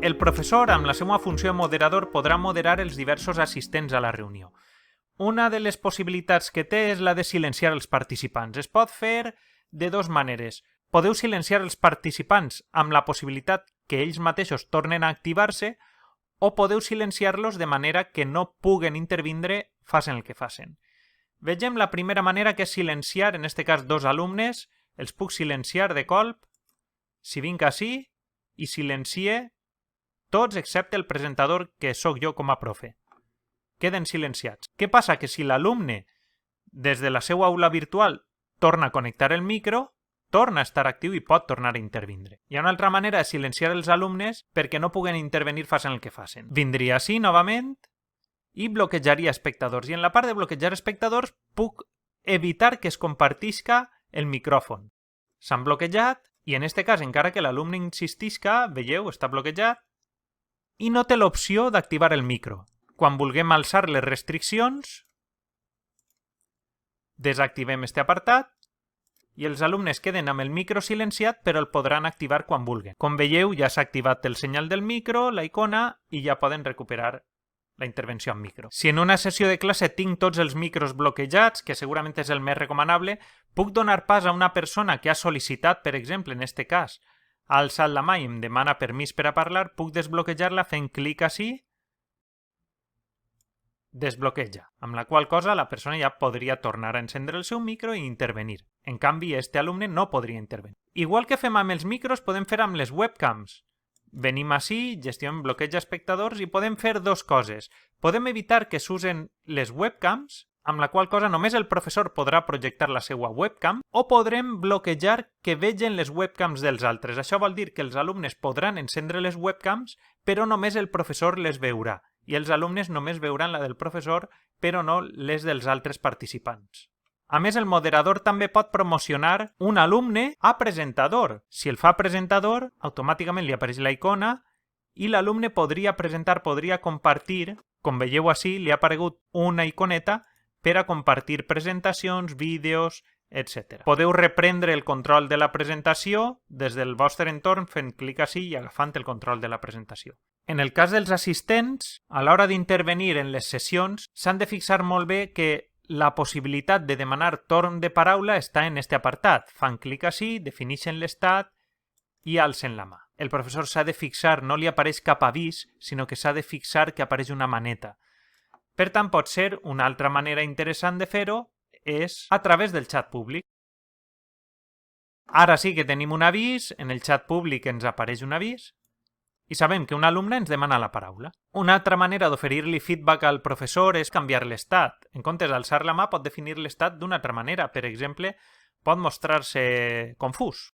El professor, amb la seva funció de moderador, podrà moderar els diversos assistents a la reunió. Una de les possibilitats que té és la de silenciar els participants. Es pot fer de dues maneres. Podeu silenciar els participants amb la possibilitat que ells mateixos tornen a activar-se o podeu silenciar-los de manera que no puguen intervindre, facin el que facin. Vegem la primera manera, que és silenciar, en aquest cas, dos alumnes. Els puc silenciar de colp. Si vinc ací i silencie tots excepte el presentador, que sóc jo com a profe. Queden silenciats. Què passa? Que si l'alumne, des de la seva aula virtual, torna a connectar el micro, torna a estar actiu i pot tornar a intervindre. Hi ha una altra manera de silenciar els alumnes perquè no puguen intervenir facin el que facin. Vindria així novament i bloquejaria espectadors. I en la part de bloquejar espectadors puc evitar que es compartisca el micròfon. S'han bloquejat i en aquest cas, encara que l'alumne insistisca, veieu, està bloquejat i no té l'opció d'activar el micro. Quan vulguem alçar les restriccions, desactivem aquest apartat i els alumnes queden amb el micro silenciat, però el podran activar quan vulguen. Com veieu, ja s'ha activat el senyal del micro, la icona, i ja poden recuperar la intervenció amb micro. Si en una sessió de classe tinc tots els micros bloquejats, que segurament és el més recomanable, puc donar pas a una persona que ha sol·licitat, per exemple, en aquest cas, ha alçat la mà i em demana permís per a parlar, puc desbloquejar-la fent clic ací, desbloqueja, amb la qual cosa la persona ja podria tornar a encendre el seu micro i intervenir. En canvi, este alumne no podria intervenir. Igual que fem amb els micros, podem fer amb les webcams. Venim ací, gestionem bloqueig espectadors i podem fer dues coses. Podem evitar que s'usen les webcams, amb la qual cosa només el professor podrà projectar la seva webcam, o podrem bloquejar que vegen les webcams dels altres. Això vol dir que els alumnes podran encendre les webcams, però només el professor les veurà. I els alumnes només veuran la del professor, però no les dels altres participants. A més, el moderador també pot promocionar un alumne a presentador. Si el fa presentador, automàticament li apareix la icona i l'alumne podria presentar, podria compartir. Com veieu ací, li ha aparegut una iconeta per a compartir presentacions, vídeos, etc. Podeu reprendre el control de la presentació des del vostre entorn fent clic ací i agafant el control de la presentació. En el cas dels assistents, a l'hora d'intervenir en les sessions, s'han de fixar molt bé que la possibilitat de demanar torn de paraula està en aquest apartat. Fan clic ací, defineixen l'estat i alcen la mà. El professor s'ha de fixar, no li apareix cap avís, sinó que s'ha de fixar que apareix una maneta. Per tant, pot ser una altra manera interessant de fer-ho és a través del xat públic. Ara sí que tenim un avís, en el xat públic ens apareix un avís i sabem que un alumne ens demana la paraula. Una altra manera d'oferir-li feedback al professor és canviar l'estat. En comptes d'alçar la mà, pot definir l'estat d'una altra manera. Per exemple, pot mostrar-se confús.